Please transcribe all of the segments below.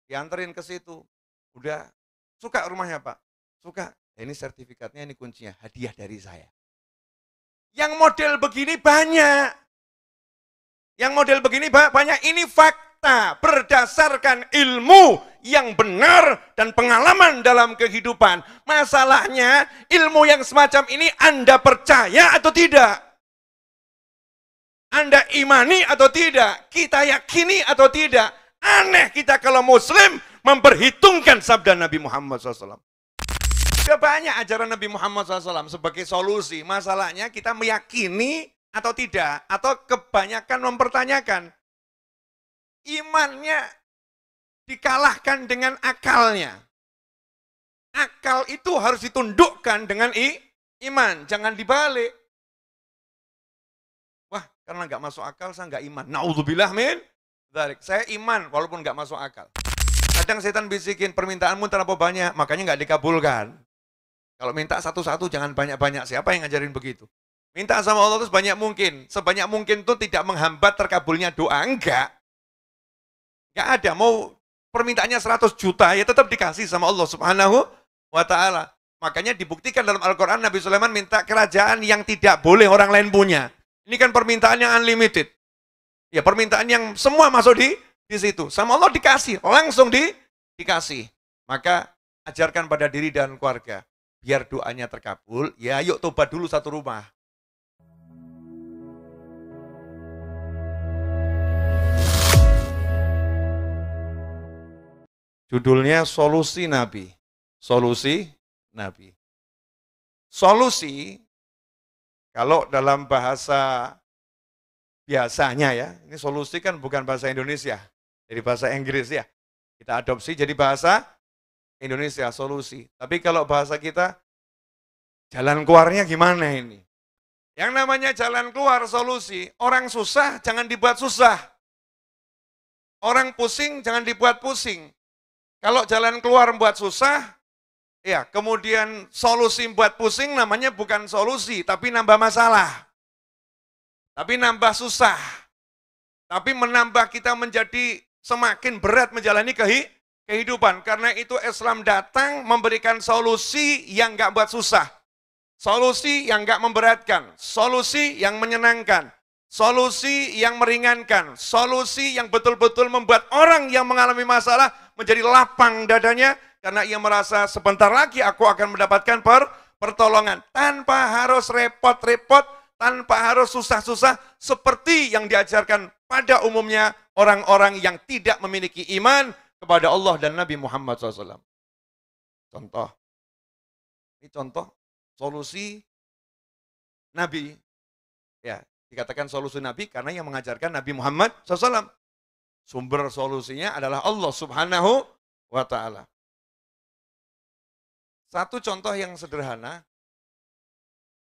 dianterin ke situ. Udah, suka rumahnya Pak? Suka. Ini sertifikatnya, ini kuncinya, hadiah dari saya. Yang model begini banyak. Yang model begini banyak, ini fakta berdasarkan ilmu yang benar dan pengalaman dalam kehidupan. Masalahnya ilmu yang semacam ini Anda percaya atau tidak? Anda imani atau tidak? Kita yakini atau tidak? Aneh kita kalau muslim memperhitungkan sabda Nabi Muhammad SAW. Sudah banyak ajaran Nabi Muhammad SAW sebagai solusi. Masalahnya kita meyakini atau tidak, atau kebanyakan mempertanyakan. Imannya dikalahkan dengan akalnya. Akal itu harus ditundukkan dengan iman, jangan dibalik. Wah, karena nggak masuk akal, saya nggak iman. Naudzubillah min dzalik. Saya iman walaupun nggak masuk akal. Kadang setan bisikin, permintaanmu terlalu banyak, makanya nggak dikabulkan. Kalau minta satu-satu jangan banyak-banyak. Siapa yang ngajarin begitu? Minta sama Allah itu sebanyak mungkin. Sebanyak mungkin itu tidak menghambat terkabulnya doa. Enggak. Enggak ada. Mau permintaannya 100 juta, ya tetap dikasih sama Allah Subhanahu wa ta'ala. Makanya dibuktikan dalam Al-Quran, Nabi Sulaiman minta kerajaan yang tidak boleh orang lain punya. Ini kan permintaan yang unlimited. Ya, permintaan yang semua masuk di situ. Sama Allah dikasih, langsung dikasih. Maka ajarkan pada diri dan keluarga. Biar doanya terkabul, ya yuk tobat dulu satu rumah. Judulnya Solusi Nabi. Solusi Nabi. Solusi, kalau dalam bahasa biasanya ya, ini solusi kan bukan bahasa Indonesia, jadi bahasa Inggris ya. Kita adopsi jadi bahasa Indonesia, solusi. Tapi kalau bahasa kita, jalan keluarnya gimana ini? Yang namanya jalan keluar, solusi, orang susah jangan dibuat susah. Orang pusing jangan dibuat pusing. Kalau jalan keluar buat susah, ya kemudian solusi buat pusing namanya bukan solusi, tapi nambah masalah. Tapi nambah susah. Tapi menambah kita menjadi semakin berat menjalani kehidupan. Karena itu Islam datang memberikan solusi yang nggak buat susah. Solusi yang nggak memberatkan. Solusi yang menyenangkan. Solusi yang meringankan. Solusi yang betul-betul membuat orang yang mengalami masalah menjadi lapang dadanya. Karena ia merasa sebentar lagi aku akan mendapatkan pertolongan. Tanpa harus repot-repot, tanpa harus susah-susah. Seperti yang diajarkan pada umumnya orang-orang yang tidak memiliki iman kepada Allah dan Nabi Muhammad SAW. Contoh. Ini contoh solusi Nabi. Ya, dikatakan solusi Nabi karena yang mengajarkan Nabi Muhammad SAW. Sumber solusinya adalah Allah Subhanahu wa ta'ala. Satu contoh yang sederhana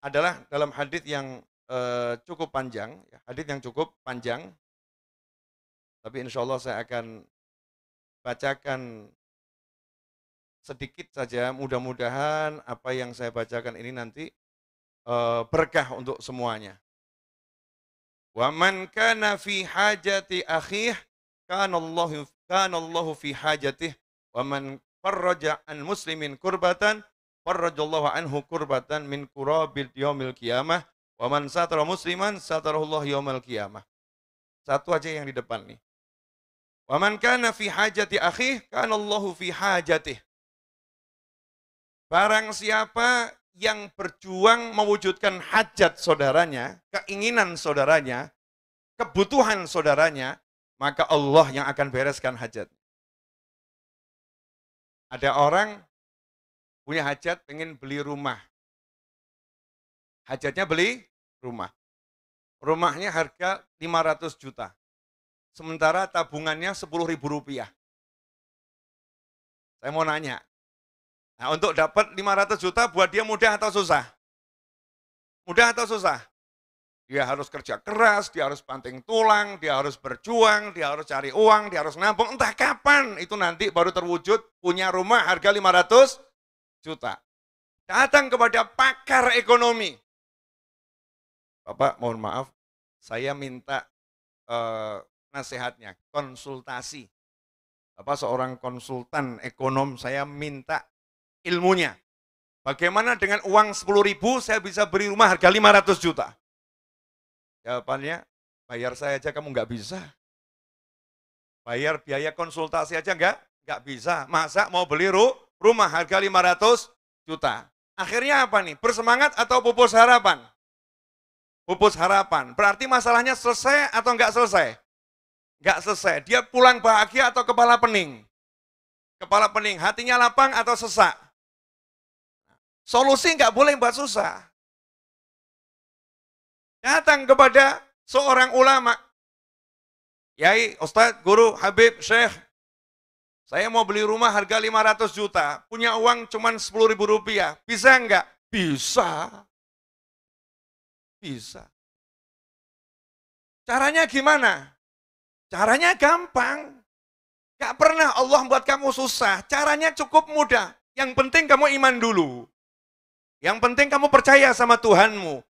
adalah dalam hadis yang cukup panjang, hadis yang cukup panjang. Tapi insya Allah saya akan bacakan sedikit saja, mudah-mudahan apa yang saya bacakan ini nanti berkah untuk semuanya. Wa man kana fi hajati akhih kana Allahu fi hajatih wa man farraja an muslimin kurbatan farrajallahu anhu kurbatan min kurabil yaumil qiyamah wa man satara musliman satarahullahu yaumil qiyamah. Satu aja yang di depan nih. Wa man kana fi hajati akhih kana Allahu fi hajatih. Barang siapa yang berjuang mewujudkan hajat saudaranya, keinginan saudaranya, kebutuhan saudaranya, maka Allah yang akan bereskan hajat. Ada orang punya hajat, pengen beli rumah. Hajatnya beli rumah. Rumahnya harga 500 juta. Sementara tabungannya 10.000 rupiah. Saya mau nanya, nah, untuk dapat 500 juta buat dia mudah atau susah? Mudah atau susah? Dia harus kerja keras, dia harus banting tulang, dia harus berjuang, dia harus cari uang, dia harus nabung. Entah kapan itu nanti baru terwujud punya rumah harga 500 juta. Datang kepada pakar ekonomi. Bapak, mohon maaf, saya minta nasihatnya, konsultasi. seorang konsultan ekonom, saya minta ilmunya. Bagaimana dengan uang 10.000 saya bisa beli rumah harga 500 juta? Jawabannya, bayar saya aja kamu nggak bisa. Bayar biaya konsultasi aja nggak bisa. Masa mau beli rumah harga 500 juta? Akhirnya apa nih? Bersemangat atau pupus harapan? Pupus harapan. Berarti masalahnya selesai atau nggak selesai? Nggak selesai. Dia pulang bahagia atau kepala pening? Kepala pening. Hatinya lapang atau sesak? Solusi nggak boleh buat susah. Datang kepada seorang ulama. Yai, Ustadz, Guru, Habib, Syekh, saya mau beli rumah harga 500 juta, punya uang cuma 10.000 rupiah, bisa enggak? Bisa. Bisa. Caranya gimana? Caranya gampang. Gak pernah Allah buat kamu susah, caranya cukup mudah. Yang penting kamu iman dulu. Yang penting kamu percaya sama Tuhanmu.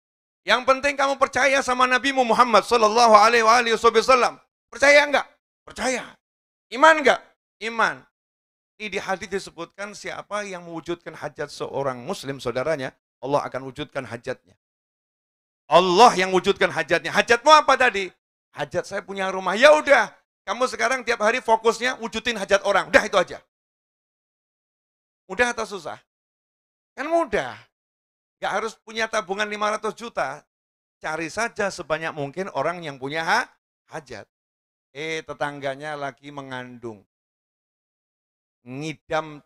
Yang penting kamu percaya sama Nabi Muhammad Sallallahu Alaihi Wasallam. Percaya enggak? Percaya. Iman enggak? Iman. Ini di hadis disebutkan siapa yang mewujudkan hajat seorang muslim saudaranya, Allah akan wujudkan hajatnya. Allah yang wujudkan hajatnya. Hajatmu apa tadi? Hajat saya punya rumah. Ya udah, kamu sekarang tiap hari fokusnya wujudin hajat orang. Udah itu aja. Mudah atau susah? Kan mudah. Gak harus punya tabungan 500 juta. Cari saja sebanyak mungkin orang yang punya hajat. Tetangganya lagi mengandung. Ngidam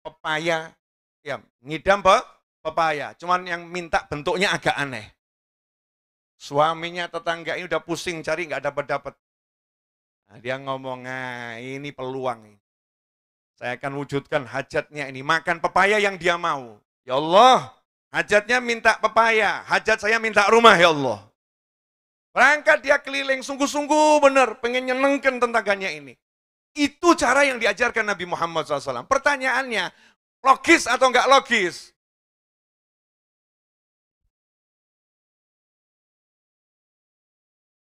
pepaya. Ya, ngidam pepaya. Cuman yang minta bentuknya agak aneh. Suaminya tetangga ini udah pusing cari nggak dapat-dapat. Nah, dia ngomong, ini peluang. Saya akan wujudkan hajatnya ini. Makan pepaya yang dia mau. Ya Allah, hajatnya minta pepaya. Hajat saya minta rumah ya Allah. Berangkat dia keliling, sungguh-sungguh benar. Pengen nyenengkan tetangganya ini. Itu cara yang diajarkan Nabi Muhammad SAW. Pertanyaannya, logis atau enggak logis?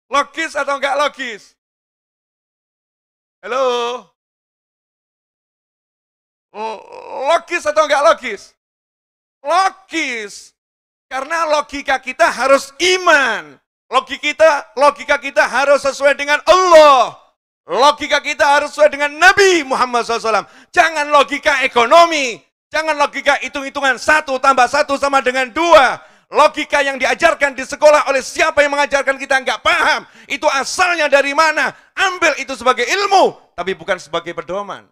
Logis atau enggak logis? Halo? Logis atau enggak logis? Logis. Karena logika kita harus iman. Logika kita harus sesuai dengan Allah. Logika kita harus sesuai dengan Nabi Muhammad SAW. Jangan logika ekonomi. Jangan logika hitung-hitungan 1 tambah 1 sama dengan 2. Logika yang diajarkan di sekolah oleh siapa yang mengajarkan kita nggak paham. Itu asalnya dari mana. Ambil itu sebagai ilmu. Tapi bukan sebagai pedoman.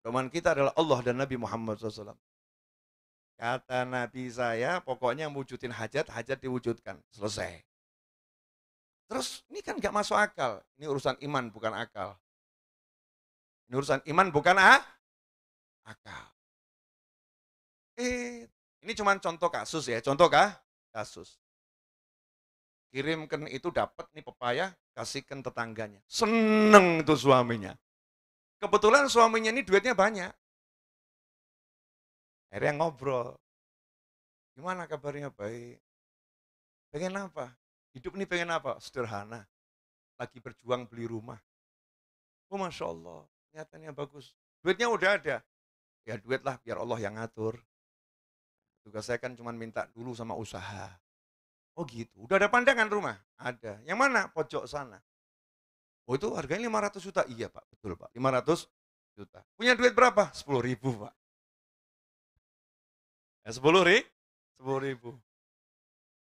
Pedoman kita adalah Allah dan Nabi Muhammad SAW. Kata Nabi saya, pokoknya wujudin hajat diwujudkan. Selesai. Terus ini kan nggak masuk akal. Ini urusan iman bukan akal. Ini urusan iman bukan akal. Ini cuma contoh kasus ya, kasus. Kirimkan itu dapat nih pepaya, kasihkan tetangganya. Seneng itu suaminya. Kebetulan suaminya ini duitnya banyak. Akhirnya ngobrol. Gimana kabarnya? Baik. Pengen apa? Hidup ini pengen apa? Sederhana. Lagi berjuang beli rumah. Oh Masya Allah, nyatanya bagus. Duitnya udah ada. Ya duit lah, biar Allah yang ngatur. Tugas saya kan cuma minta dulu sama usaha. Oh gitu, udah ada pandangan rumah? Ada. Yang mana? Pojok sana. Oh itu harganya 500 juta? Iya Pak, betul Pak, 500 juta. Punya duit berapa? 10.000 Pak. Ya 10.000.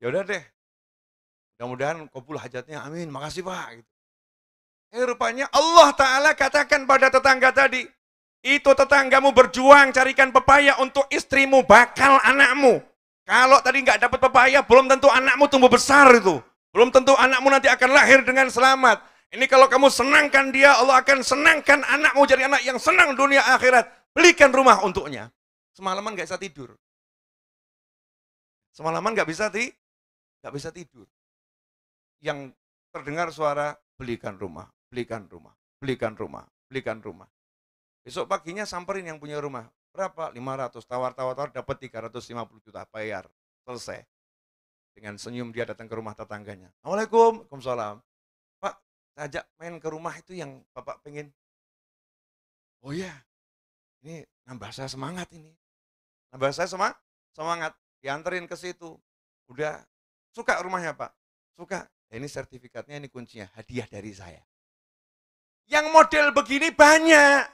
Ya udah deh. Mudah-mudahan kabul hajatnya, amin. Makasih Pak. Gitu. Rupanya Allah Ta'ala katakan pada tetangga tadi, itu tetanggamu berjuang carikan pepaya untuk istrimu, bakal anakmu. Kalau tadi nggak dapat pepaya, belum tentu anakmu tumbuh besar itu. Belum tentu anakmu nanti akan lahir dengan selamat. Ini kalau kamu senangkan dia, Allah akan senangkan anakmu jadi anak yang senang dunia akhirat. Belikan rumah untuknya. Semalaman nggak bisa tidur. Semalaman nggak bisa tidur. Yang terdengar suara, belikan rumah, belikan rumah, belikan rumah, belikan rumah. Besok paginya samperin yang punya rumah. Berapa? 500. Tawar-tawar dapat 350 juta. Bayar. Selesai. Dengan senyum dia datang ke rumah tetangganya. Assalamualaikum. Waalaikumsalam. Pak, saya ajak main ke rumah itu yang Bapak pengen. Oh iya, ini nambah saya semangat ini. Nambah saya semangat, dianterin ke situ. Udah, suka rumahnya Pak? Suka. Ini sertifikatnya, ini kuncinya, hadiah dari saya. Yang model begini banyak.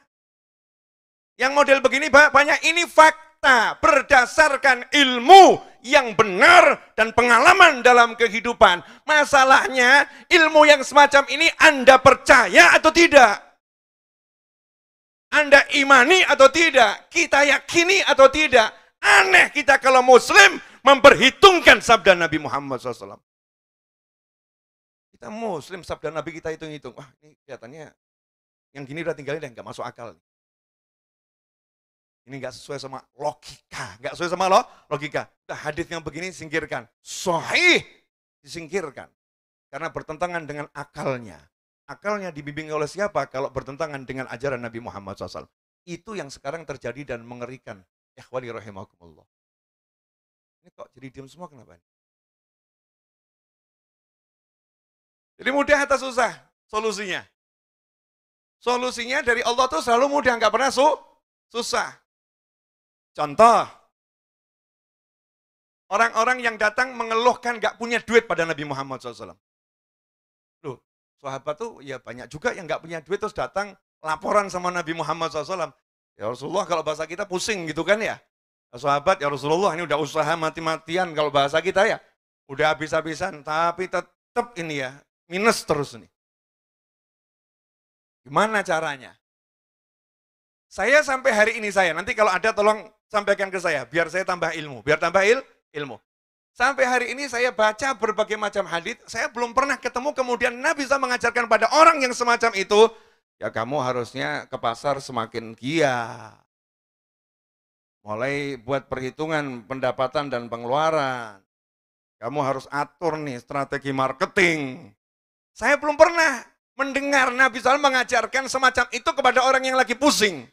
Yang model begini banyak, ini fakta berdasarkan ilmu yang benar dan pengalaman dalam kehidupan. Masalahnya ilmu yang semacam ini Anda percaya atau tidak? Anda imani atau tidak? Kita yakini atau tidak? Aneh kita kalau Muslim memperhitungkan sabda Nabi Muhammad SAW. Kita Muslim, sabda Nabi kita hitung-hitung. Wah ini kelihatannya yang gini udah tinggalin dan nggak masuk akal. Ini nggak sesuai sama logika, nggak sesuai sama logika. Nah, hadis yang begini singkirkan, sahih disingkirkan karena bertentangan dengan akalnya. Akalnya dibimbing oleh siapa? Kalau bertentangan dengan ajaran Nabi Muhammad SAW. Itu yang sekarang terjadi dan mengerikan. Ikhwani rahimakumullah. Ini kok jadi diam semua kenapa? Jadi mudah atau susah solusinya? Solusinya dari Allah tuh selalu mudah, nggak pernah susah. Contoh, orang-orang yang datang mengeluhkan nggak punya duit pada Nabi Muhammad SAW. Loh, sahabat tuh ya banyak juga yang nggak punya duit terus datang laporan sama Nabi Muhammad SAW. Ya Rasulullah kalau bahasa kita pusing gitu kan ya. Sahabat ya Rasulullah ini udah usaha mati-matian kalau bahasa kita ya. Udah habis-habisan tapi tetap ini ya minus terus nih. Gimana caranya? Saya sampai hari ini nanti kalau ada tolong sampaikan ke saya, biar saya tambah ilmu, ilmu. Sampai hari ini saya baca berbagai macam hadis, saya belum pernah ketemu kemudian Nabi bisa mengajarkan pada orang yang semacam itu, ya kamu harusnya ke pasar semakin giat. Mulai buat perhitungan pendapatan dan pengeluaran. Kamu harus atur nih strategi marketing. Saya belum pernah mendengar Nabi SAW mengajarkan semacam itu kepada orang yang lagi pusing.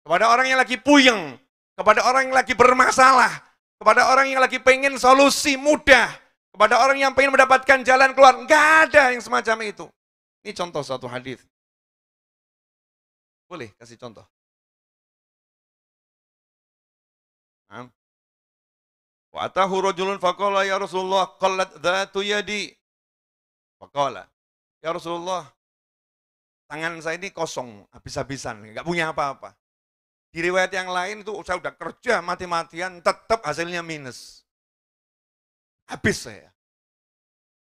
Kepada orang yang lagi puyeng, kepada orang yang lagi bermasalah, kepada orang yang lagi pengen solusi mudah, kepada orang yang pengen mendapatkan jalan keluar. Enggak ada yang semacam itu. Ini contoh satu hadis. Boleh kasih contoh? Wa atahu rajulun faqala ya Rasulullah qallat dhatu yadi. Faqala ya Rasulullah, tangan saya ini kosong, habis-habisan, enggak punya apa-apa. Di riwayat yang lain itu saya udah kerja mati-matian, tetap hasilnya minus. Habis saya.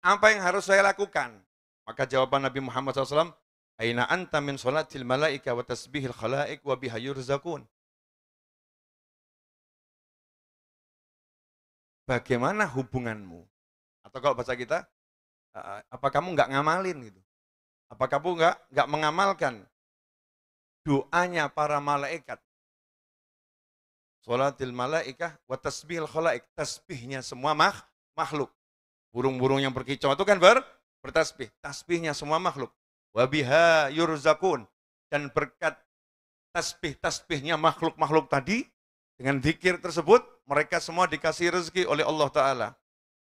Apa yang harus saya lakukan? Maka jawaban Nabi Muhammad SAW, Aina anta min sholatil malaika wa tasbihil khalaik wa biha yurzakun. Bagaimana hubunganmu? Atau kalau bahasa kita, apa kamu nggak ngamalin gitu? Apa kamu nggak mengamalkan doanya para malaikat? Sholatil malaikah wa tasbihil khalaik. Tasbihnya semua makhluk. Burung-burung yang berkicau itu kan bertasbih. Tasbihnya semua makhluk. Wa biha yurzakun. Dan berkat tasbih-tasbihnya makhluk-makhluk tadi, dengan zikir tersebut, mereka semua dikasih rezeki oleh Allah Ta'ala.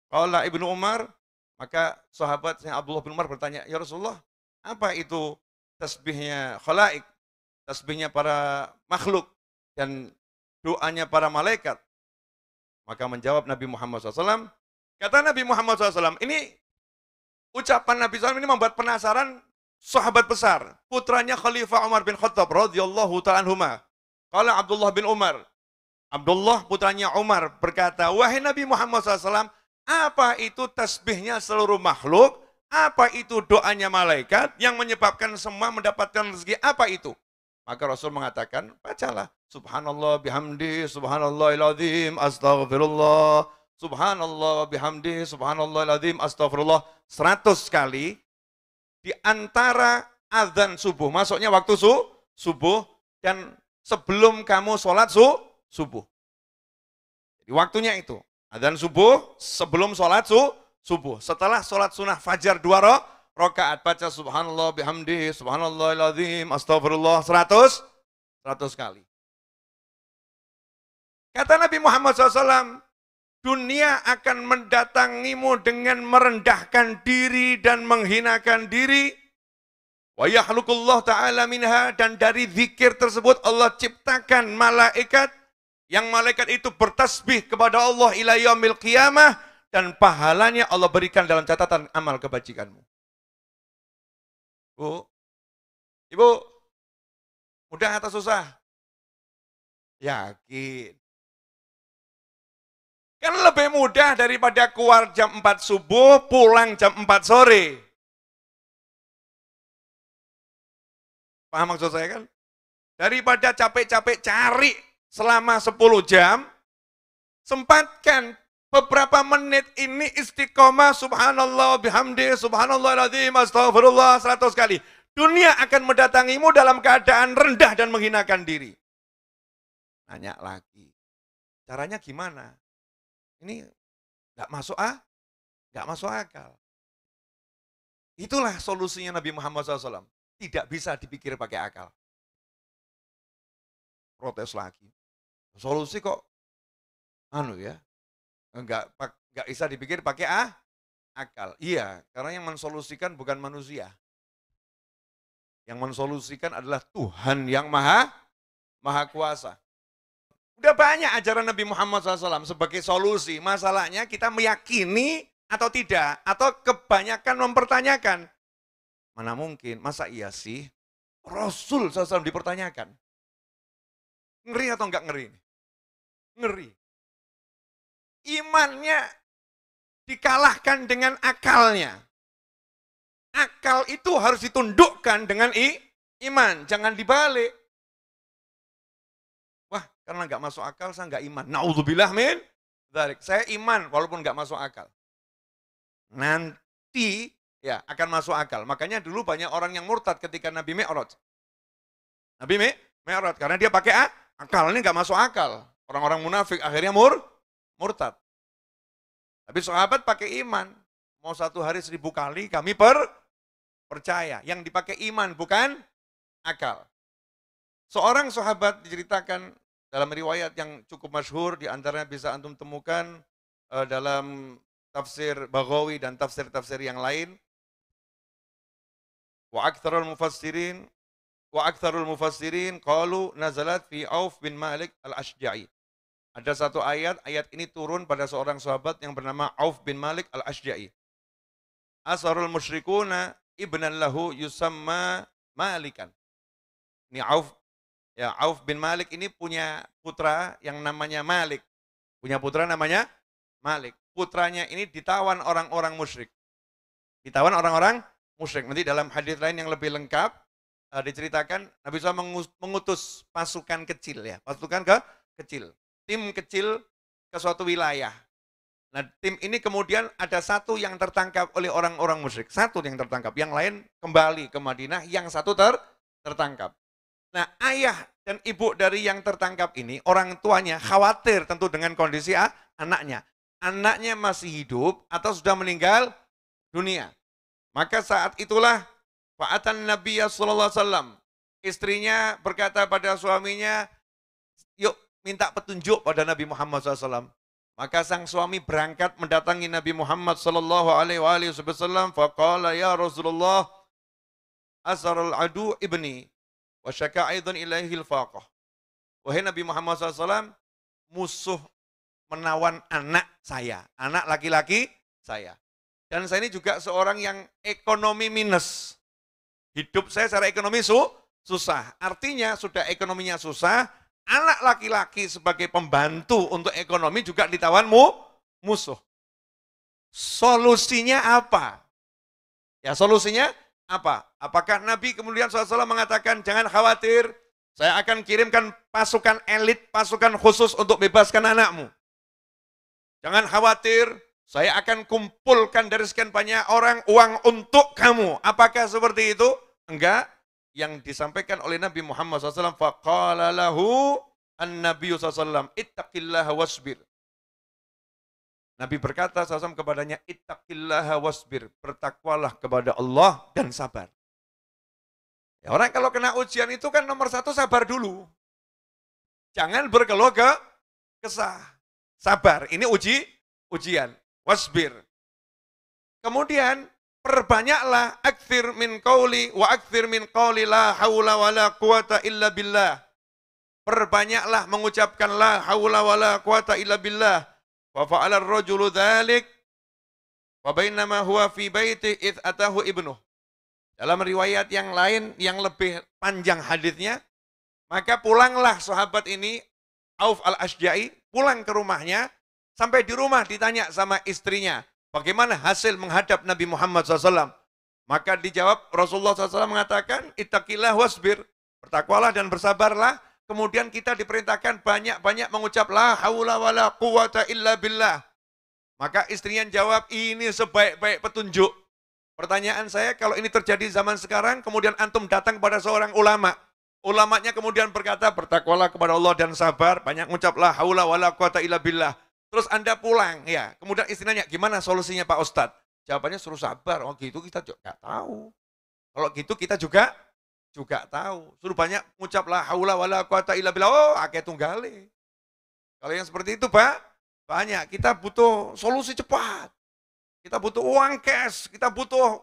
Qala Ibnu Umar, maka sahabatnya Abdullah bin Umar bertanya, ya Rasulullah, apa itu tasbihnya khalaik? Tasbihnya para makhluk dan doanya para malaikat. Maka menjawab Nabi Muhammad SAW, kata Nabi Muhammad SAW, ini ucapan Nabi SAW ini membuat penasaran sahabat besar, putranya Khalifah Umar bin Khattab radhiyallahu ta'ala anhuma. Qala Abdullah bin Umar, Abdullah putranya Umar berkata, wahai Nabi Muhammad SAW, apa itu tasbihnya seluruh makhluk? Apa itu doanya malaikat yang menyebabkan semua mendapatkan rezeki? Apa itu? Maka Rasul mengatakan, bacalah. Subhanallah bihamdi, subhanallahil azim, astaghfirullah. Subhanallah bihamdi, subhanallahil azim, astaghfirullah. 100 kali di antara azan subuh. Masuknya waktu subuh dan sebelum kamu sholat subuh. Jadi waktunya itu. Azan subuh sebelum sholat subuh. Setelah sholat sunnah fajar 2 rakaat, baca subhanallah bihamdi, subhanallahil azim, astaghfirullah 100 kali. Kata Nabi Muhammad SAW, dunia akan mendatangimu dengan merendahkan diri dan menghinakan diri, Wa yakhluqullah ta'ala minha, dan dari zikir tersebut Allah ciptakan malaikat, yang malaikat itu bertasbih kepada Allah ila yaumil qiyamah, dan pahalanya Allah berikan dalam catatan amal kebajikanmu. Bu, Ibu, mudah atau susah? Yakin. Kan lebih mudah daripada keluar jam 4 subuh, pulang jam 4 sore. Paham maksud saya kan? Daripada capek-capek cari selama 10 jam, sempatkan beberapa menit ini istiqomah, subhanallah bihamdi, subhanallahiradzim, astagfirullah 100 kali. Dunia akan mendatangimu dalam keadaan rendah dan menghinakan diri. Nanya lagi, caranya gimana? Ini nggak masuk akal. Itulah solusinya Nabi Muhammad SAW. Tidak bisa dipikir pakai akal. Protes lagi. Solusi kok enggak bisa dipikir pakai akal. Iya, karena yang mensolusikan bukan manusia. Yang mensolusikan adalah Tuhan yang maha kuasa. Udah banyak ajaran Nabi Muhammad SAW sebagai solusi. Masalahnya kita meyakini atau tidak, atau kebanyakan mempertanyakan. Mana mungkin, masa iya sih Rasul SAW dipertanyakan? Ngeri atau enggak ngeri? Ngeri. Imannya dikalahkan dengan akalnya. Akal itu harus ditundukkan dengan iman, jangan dibalik. Wah, karena enggak masuk akal, saya enggak iman. Na'udzubillah min dzalik. Saya iman walaupun enggak masuk akal. Nanti ya akan masuk akal. Makanya dulu banyak orang yang murtad ketika Nabi Mi'raj. Nabi Mi'raj karena dia pakai akal, ini enggak masuk akal. Orang-orang munafik akhirnya murtad. Tapi sahabat pakai iman. Mau 1 hari 1000 kali kami percaya. Yang dipakai iman bukan akal. Seorang sahabat diceritakan dalam riwayat yang cukup masyhur, di antaranya bisa antum temukan dalam tafsir Baghawi dan tafsir-tafsir yang lain. Wa aktsarul mufassirin qalu nazalat fi Auf bin Malik al-Ashja'i. Ada satu ayat ini turun pada seorang sahabat yang bernama Auf bin Malik al-Ashja'i. Asarul musyrikuna ibnan lahu yusamma Malikan. Ini Auf bin Malik ini punya putra yang namanya Malik. Punya putra namanya Malik. Putranya ini ditawan orang-orang musyrik. Ditawan orang-orang musyrik. Nanti dalam hadis lain yang lebih lengkap diceritakan Nabi SAW mengutus pasukan kecil ya, pasukan kecil. Tim kecil ke suatu wilayah. Nah, tim ini kemudian ada satu yang tertangkap oleh orang-orang musyrik. Satu yang tertangkap, yang lain kembali ke Madinah, yang satu tertangkap. Nah, ayah dan ibu dari yang tertangkap ini, orang tuanya khawatir tentu dengan kondisi anaknya. Anaknya masih hidup atau sudah meninggal dunia. Maka saat itulah fa'atan Nabiya sallallahu alaihi wasallam. Istrinya berkata pada suaminya, yuk minta petunjuk pada Nabi Muhammad SAW. Maka sang suami berangkat mendatangi Nabi Muhammad SAW. Faqala ya Rasulullah, asarul adu ibni, wa syaka aidan ilaihil faqah. Wahai Nabi Muhammad SAW, musuh menawan anak saya, anak laki-laki saya. Dan saya ini juga seorang yang ekonomi minus. Hidup saya secara ekonomi susah. Artinya sudah ekonominya susah, anak laki-laki sebagai pembantu untuk ekonomi juga ditawan musuh. Solusinya apa? Ya solusinya apa? Apakah Nabi kemudian SAW mengatakan jangan khawatir, saya akan kirimkan pasukan elit, pasukan khusus untuk bebaskan anakmu. Jangan khawatir, saya akan kumpulkan dari sekian banyak orang uang untuk kamu. Apakah seperti itu? Enggak. Yang disampaikan oleh Nabi Muhammad SAW, faqala lahu an-nabiyyu SAW, ittaqillaha wasbir. Nabi berkata SAW kepadanya, ittaqillaha wasbir, bertakwalah kepada Allah dan sabar. Ya, orang kalau kena ujian itu kan nomor 1 sabar dulu. Jangan berkeluh kesah. Sabar, ini ujian. Wasbir. Kemudian perbanyaklah aktsir min qauli wa aktsir min qauli la haula wala quwata illa billah. Perbanyaklah mengucapkan la haula wala quwata illa billah. Wa fa'ala ar-rajulu dzalik wa bainama huwa fi baiti id atahu ibnuh. Dalam riwayat yang lain yang lebih panjang hadisnya, maka pulanglah sahabat ini Auf al-Asja'i pulang ke rumahnya, sampai di rumah ditanya sama istrinya, bagaimana hasil menghadap Nabi Muhammad SAW? Maka dijawab, Rasulullah SAW mengatakan, ittaqillah wasbir, bertakwalah dan bersabarlah. Kemudian kita diperintahkan banyak-banyak mengucap la haula wala quwata illa billah. Maka istrinya jawab, ini sebaik-baik petunjuk. Pertanyaan saya, kalau ini terjadi zaman sekarang, kemudian antum datang kepada seorang ulama. Ulamanya kemudian berkata, bertakwalah kepada Allah dan sabar, banyak mengucap la haula wala quwata illa billah. Terus Anda pulang, ya. Kemudian istrinya, gimana solusinya Pak Ustadz? Jawabannya suruh sabar. Oh gitu kita juga tahu. Kalau gitu kita juga tahu. Suruh banyak mengucap la haula wala quwata illa billah. Oh, akeh tunggale. Kalau yang seperti itu, Pak, banyak. Kita butuh solusi cepat. Kita butuh uang cash. Kita butuh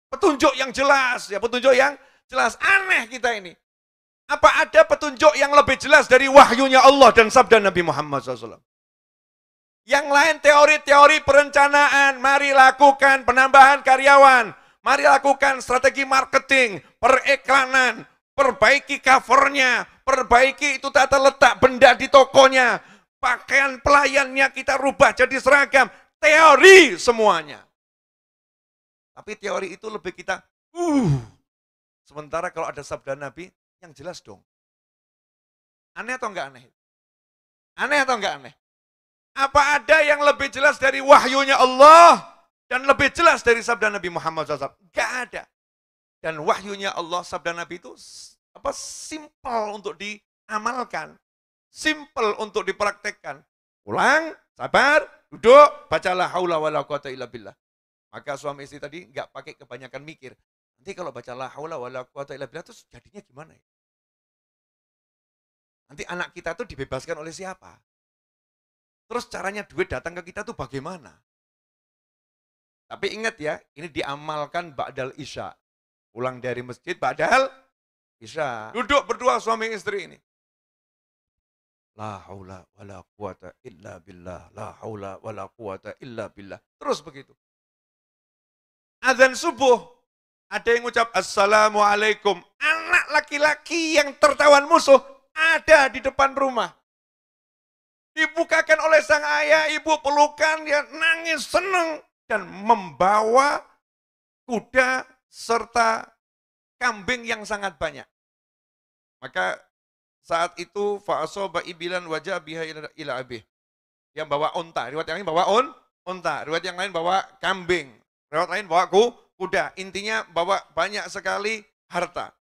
petunjuk yang jelas. Ya, petunjuk yang jelas. Aneh kita ini. Apa ada petunjuk yang lebih jelas dari wahyunya Allah dan sabda Nabi Muhammad SAW? Yang lain teori-teori perencanaan. Mari lakukan penambahan karyawan. Mari lakukan strategi marketing, periklanan, perbaiki covernya, perbaiki itu tata letak benda di tokonya, pakaian pelayannya kita rubah jadi seragam. Teori semuanya. Tapi teori itu lebih kita, sementara kalau ada sabda Nabi, yang jelas dong. Aneh atau enggak aneh? Aneh atau enggak aneh? Apa ada yang lebih jelas dari wahyunya Allah dan lebih jelas dari sabda Nabi Muhammad SAW? Enggak ada. Dan wahyunya Allah, sabda Nabi itu simpel untuk diamalkan. Simpel untuk dipraktekkan. Pulang, sabar, duduk, bacalah haula wala quwata illa billah. Maka suami istri tadi enggak pakai kebanyakan mikir. Nanti kalau baca la haula wala quwata illa billah terus jadinya gimana ya? Nanti anak kita tuh dibebaskan oleh siapa? Terus caranya duit datang ke kita tuh bagaimana? Tapi ingat ya, ini diamalkan ba'dal isya. Pulang dari masjid ba'dal isya. Duduk berdua suami istri ini. La haula wala quwata illa billah. La haula wala quwata illa billah. Terus begitu. Azan subuh. Ada yang ucap assalamualaikum. Anak laki-laki yang tertawan musuh ada di depan rumah. Dibukakan oleh sang ayah, ibu pelukan, dia nangis senang dan membawa kuda serta kambing yang sangat banyak. Maka saat itu fa'asoba ibilan wajah biha ila abih. Yang bawa unta, riwayat yang lain bawa unta, riwayat yang lain bawa kambing, riwayat lain bawa kuda. Intinya bawa banyak sekali harta.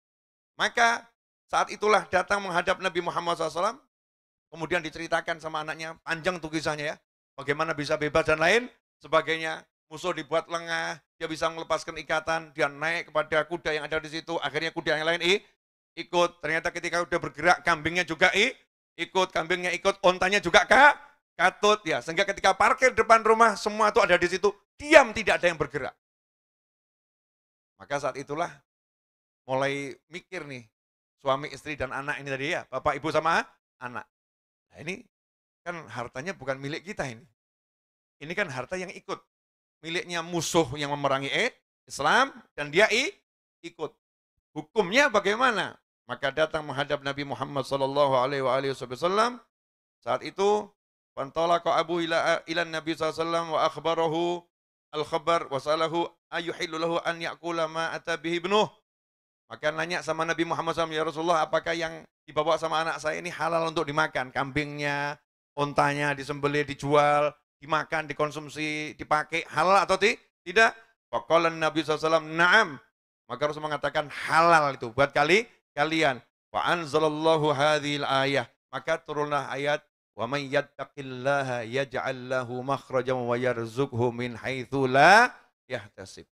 Maka saat itulah datang menghadap Nabi Muhammad SAW. Kemudian diceritakan sama anaknya, panjang tuh kisahnya ya. Bagaimana bisa bebas dan lain sebagainya. Musuh dibuat lengah, dia bisa melepaskan ikatan, dia naik kepada kuda yang ada di situ. Akhirnya kuda yang lain ikut. Ternyata ketika udah bergerak, kambingnya juga ikut. Kambingnya ikut, ontanya juga katut. Ya, sehingga ketika parkir depan rumah, semua itu ada di situ. Diam, tidak ada yang bergerak. Maka saat itulah mulai mikir nih, suami, istri, dan anak ini tadi ya, bapak, ibu, sama anak. Nah ini kan hartanya bukan milik kita ini. Ini kan harta yang ikut. Miliknya musuh yang memerangi Islam dan dia ikut. Hukumnya bagaimana? Maka datang menghadap Nabi Muhammad SAW. Saat itu, fantalaqa Abu ila Nabi SAW wa akhbarahu al-khabar wa salahu ayuhillu lahu an ya'kula ma ata bihi ibnuh. Maka nanya sama Nabi Muhammad SAW, ya Rasulullah, apakah yang dibawa sama anak saya ini halal untuk dimakan? Kambingnya, untanya disembelih, dijual, dimakan, dikonsumsi, dipakai, halal atau tidak? Faqala Nabi SAW, na'am. Maka Rasul mengatakan halal itu buat kalian. Wa anzalallahu hadhil ayah. Maka turunlah ayat, wa man yattaqillaha yaj'al lahu makhrajan wa yarzuqhu min haitsu la yahtasib.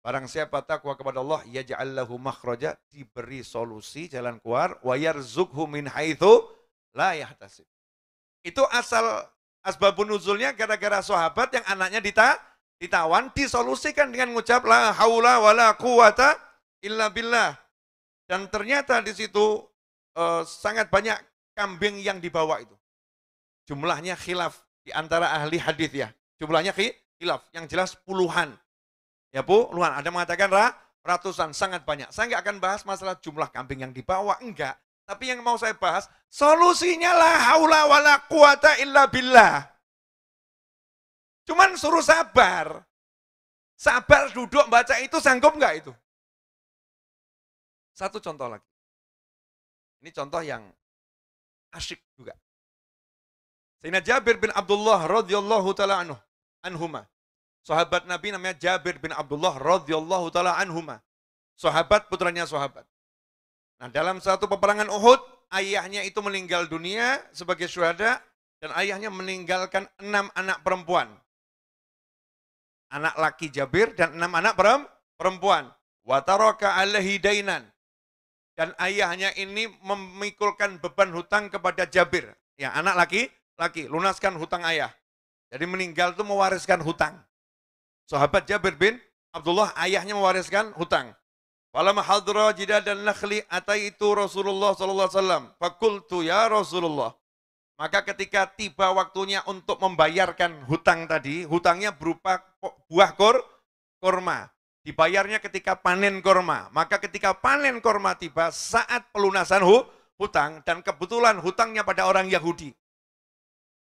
Barang siapa takwa kepada Allah, yaj'al lahu makhraja, diberi solusi jalan keluar, wa yarzuqhu min haitsu la yahtasib. Itu asbabun nuzulnya gara-gara sahabat yang anaknya ditawan, disolusikan dengan mengucap la haula wala quwata illa billah. Dan ternyata di situ sangat banyak kambing yang dibawa itu. Jumlahnya khilaf di antara ahli hadis ya. Jumlahnya khilaf, yang jelas puluhan. Ya puluhan, ada mengatakan ratusan, sangat banyak. Saya nggak akan bahas masalah jumlah kambing yang dibawa, enggak. Tapi yang mau saya bahas, solusinya la haula wala quwata illa billah. Cuman suruh sabar. Sabar duduk baca itu, sanggup nggak itu? Satu contoh lagi. Ini contoh yang asyik juga. Sayyidina Jabir bin Abdullah radhiyallahu taala anhuma. Sahabat Nabi namanya Jabir bin Abdullah radhiyallahu taala anhuma. Sahabat putranya sahabat. Nah, dalam satu peperangan Uhud, ayahnya itu meninggal dunia sebagai syuhada dan ayahnya meninggalkan 6 anak perempuan. Anak laki Jabir dan 6 anak perempuan. Wa taraka alaihi dainan. Dan ayahnya ini memikulkan beban hutang kepada Jabir. Ya, anak laki, lunaskan hutang ayah. Jadi meninggal itu mewariskan hutang. Sahabat Jabir bin Abdullah, ayahnya mewariskan hutang. Falamma hadra jidadan nakhli ataitu Rasulullah sallallahu alaihi wasallam. Fakultu ya Rasulullah. Maka ketika tiba waktunya untuk membayarkan hutang tadi, hutangnya berupa buah korma. Dibayarnya ketika panen korma. Maka ketika panen korma tiba saat pelunasan hutang, dan kebetulan hutangnya pada orang Yahudi.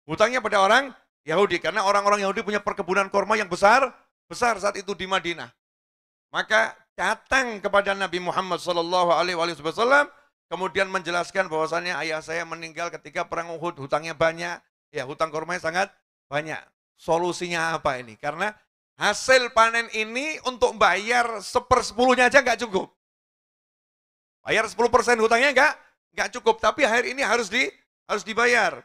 Hutangnya pada orang Yahudi, karena orang-orang Yahudi punya perkebunan korma yang besar saat itu di Madinah. Maka datang kepada Nabi Muhammad SAW, kemudian menjelaskan bahwasannya ayah saya meninggal ketika perang Uhud, hutangnya banyak, ya hutang kormanya sangat banyak. Solusinya apa ini? Karena hasil panen ini untuk bayar 1/10-nya aja nggak cukup. Bayar 10% hutangnya nggak cukup, tapi akhir ini harus dibayar.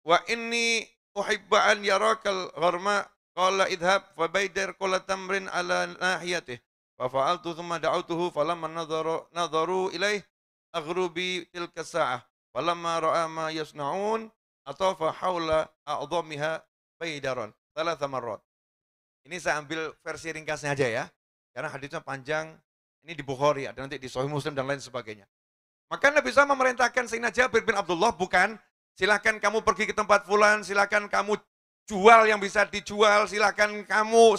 Wa inni uhibba an yarakal gharma qala idhab fa baydar qala tamrin ala nahiyatihi. Fafa'altu thumma da'autuhu falamma nadharu ilaih aghrubi tilka sa'ah. Falamma ra'a ma yasna'un atafa hawla a'dhamiha baydaran. 3 marrat. Ini saya ambil versi ringkasnya aja ya. Karena hadisnya panjang. Ini di Bukhari, ada nanti di Sahih Muslim dan lain sebagainya. Maka Nabi SAW memerintahkan Sayyidina Jabir bin Abdullah, bukan silakan kamu pergi ke tempat fulan, silakan kamu jual yang bisa dijual, silakan kamu.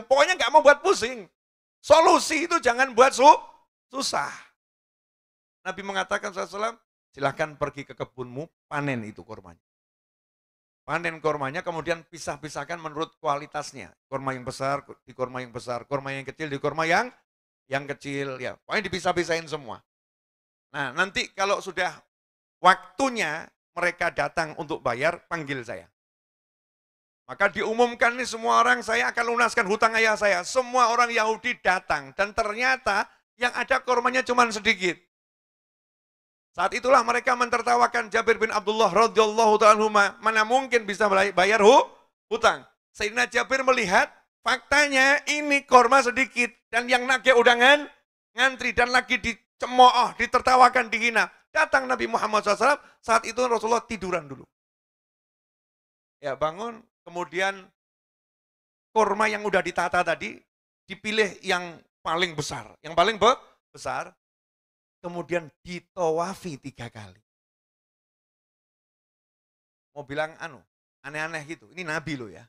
Pokoknya nggak mau buat pusing. Solusi itu jangan buat susah. Nabi mengatakan SAW, silahkan pergi ke kebunmu, panen itu kormanya. Panen kormanya, kemudian pisah-pisahkan menurut kualitasnya. Korma yang besar, di korma yang besar. Korma yang kecil, di korma yang kecil. Ya, pokoknya dipisah-pisahin semua. Nah, nanti kalau sudah waktunya mereka datang untuk bayar, panggil saya. Maka diumumkan nih semua orang, saya akan lunaskan hutang ayah saya. Semua orang Yahudi datang. Dan ternyata yang ada kormanya cuma sedikit. Saat itulah mereka mentertawakan Jabir bin Abdullah radhiyallahu ta'ala anhuma. Mana mungkin bisa bayar hutang. Sayyidina Jabir melihat faktanya ini korma sedikit. Dan yang nagih udangan ngantri dan lagi dicemooh, ditertawakan, dihina. Datang Nabi Muhammad SAW, saat itu Rasulullah tiduran dulu. Ya bangun. Kemudian korma yang udah ditata tadi, dipilih yang paling besar. Yang paling besar, kemudian ditawafi 3 kali. Mau bilang aneh-aneh gitu, ini Nabi loh ya.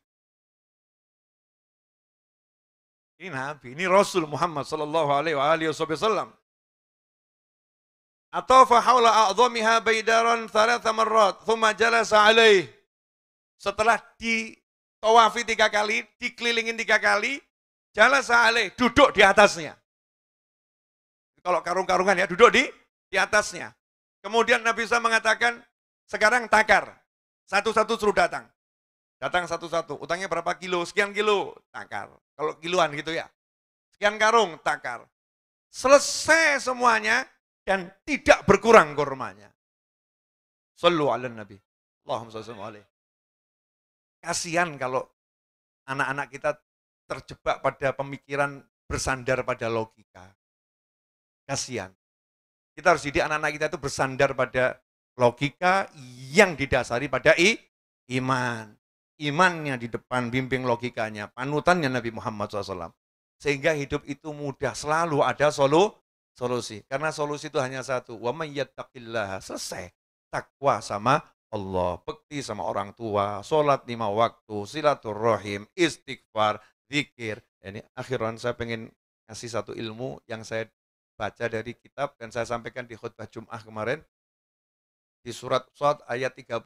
Ini Nabi, ini Rasul Muhammad sallallahu alaihi wasallam. Atafa haula a'dhamiha baydaran 3 marrat, thumma jalasa alaih. Setelah ditawafi 3 kali, dikelilingin 3 kali, jalasa alaih, duduk di atasnya. Kalau karung-karungan ya, duduk di atasnya. Kemudian Nabi SAW mengatakan, sekarang takar. Satu-satu suruh datang. Datang satu-satu. Utangnya berapa kilo? Sekian kilo, takar. Kalau kiloan gitu ya. Sekian karung, takar. Selesai semuanya dan tidak berkurang kormanya. Sallu ala Nabi. Allahumma salli alaihi. Kasihan kalau anak-anak kita terjebak pada pemikiran bersandar pada logika. Kasihan. Kita harus didik anak-anak kita itu bersandar pada logika yang didasari pada iman. imannya di depan, bimbing logikanya, panutannya Nabi Muhammad SAW. Sehingga hidup itu mudah, selalu ada solusi. Karena solusi itu hanya satu, wa may yattaqillaha, selesai. Takwa sama Allah, bekti sama orang tua, sholat 5 waktu, silaturahim, istighfar, zikir. Ini akhiran saya pengen kasih satu ilmu yang saya baca dari kitab dan saya sampaikan di khutbah Jum'ah kemarin di surat Shad ayat 35.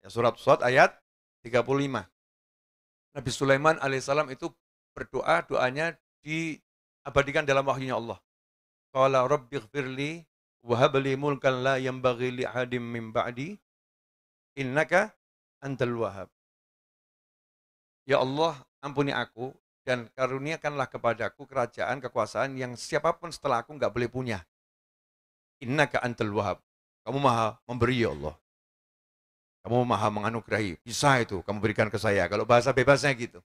Ya, surat Shad ayat 35. Nabi Sulaiman alaihissalam itu berdoa, doanya diabadikan dalam wahyunya Allah. Qala rabbighfirli wa habli mulkan la yanbaghi li ahadin min ba'di innaka antal wahhab. Ya Allah, ampuni aku dan karuniakanlah kepadaku kerajaan, kekuasaan yang siapapun setelah aku enggak boleh punya. Innaka antal wahhab. Kamu maha memberi ya Allah. Kamu maha menganugerahi. Bisa itu kamu berikan ke saya. Kalau bahasa bebasnya gitu.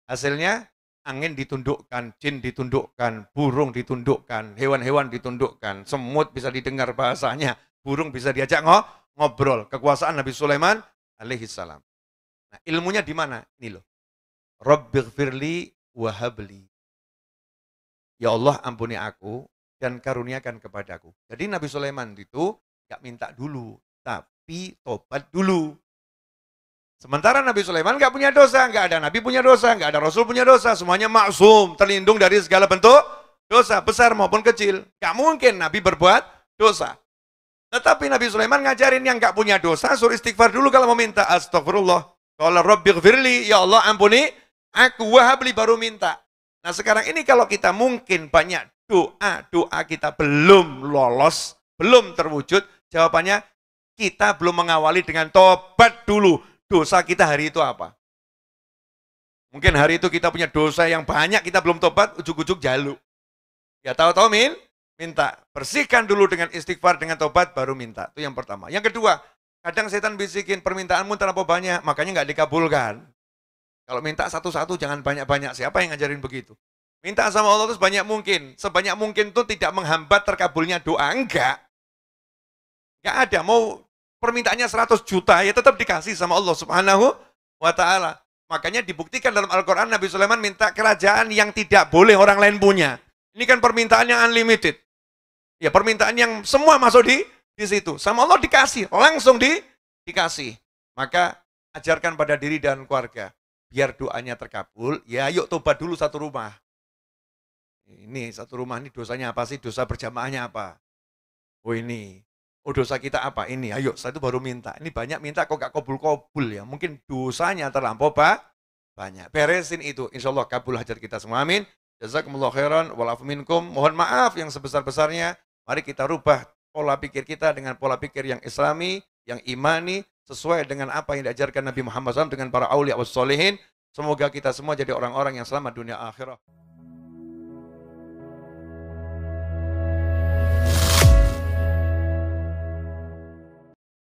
Hasilnya angin ditundukkan, jin ditundukkan, burung ditundukkan, hewan-hewan ditundukkan, semut bisa didengar bahasanya, burung bisa diajak ngobrol. Kekuasaan Nabi Sulaiman alaihissalam. Nah, ilmunya di mana? Ini loh. Rabbighfirli wahabli. Ya Allah, ampuni aku dan karuniakan kepadaku. Jadi Nabi Sulaiman itu gak minta dulu, tapi tobat dulu. Sementara Nabi Sulaiman gak punya dosa, gak ada Nabi punya dosa, gak ada Rasul punya dosa. Semuanya maksum, terlindung dari segala bentuk dosa, besar maupun kecil. Gak mungkin Nabi berbuat dosa. Tetapi Nabi Sulaiman ngajarin yang gak punya dosa, suruh istighfar dulu kalau mau minta. Astagfirullah. Qala rabbighfirli, ya Allah ampuni aku, wahabli, baru minta. Nah sekarang ini kalau kita mungkin banyak doa kita belum lolos, belum terwujud, jawabannya kita belum mengawali dengan tobat dulu. Dosa kita hari itu apa? Mungkin hari itu kita punya dosa yang banyak, kita belum tobat, ujuk-ujuk jaluk. Ya tahu-tahu minta. Bersihkan dulu dengan istighfar, dengan tobat, baru minta. Itu yang pertama. Yang kedua, kadang setan bisikin, permintaanmu terlalu banyak, makanya nggak dikabulkan. Kalau minta satu-satu, jangan banyak-banyak. Siapa yang ngajarin begitu? Minta sama Allah itu sebanyak mungkin. Sebanyak mungkin itu tidak menghambat terkabulnya doa. Enggak. Enggak ada. Mau permintaannya 100 juta, ya tetap dikasih sama Allah Subhanahu wa ta'ala. Makanya dibuktikan dalam Al-Quran, Nabi Sulaiman minta kerajaan yang tidak boleh orang lain punya. Ini kan permintaan yang unlimited. Ya permintaan yang semua masuk di situ. Sama Allah dikasih, langsung dikasih. Maka ajarkan pada diri dan keluarga. Biar doanya terkabul, ya yuk tobat dulu satu rumah. Ini satu rumah ini dosanya apa sih? Dosa berjamaahnya apa? Oh ini. Oh dosa kita apa? Ini. Ayo, saya itu baru minta. Ini banyak minta kok gak kabul-kabul ya. Mungkin dosanya terlampau banyak. Beresin itu. Insya Allah kabul hajat kita semua. Amin. Jazakumullah khairan. Walafu minkum. Mohon maaf yang sebesar-besarnya. Mari kita rubah pola pikir kita dengan pola pikir yang islami, yang imani, sesuai dengan apa yang diajarkan Nabi Muhammad SAW dengan para aulia was solihin. Semoga kita semua jadi orang-orang yang selamat dunia akhirat.